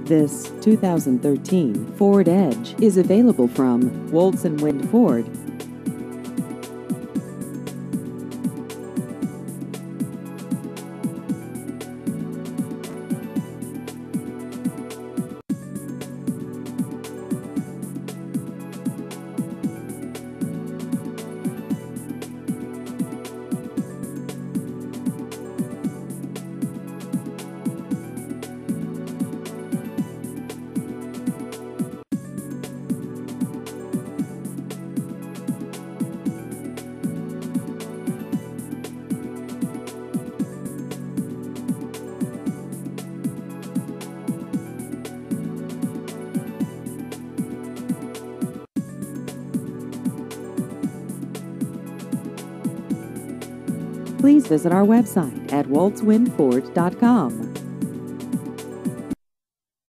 This 2013 Ford Edge is available from Woltz & Wind Ford. Please visit our website at woltzwindford.com.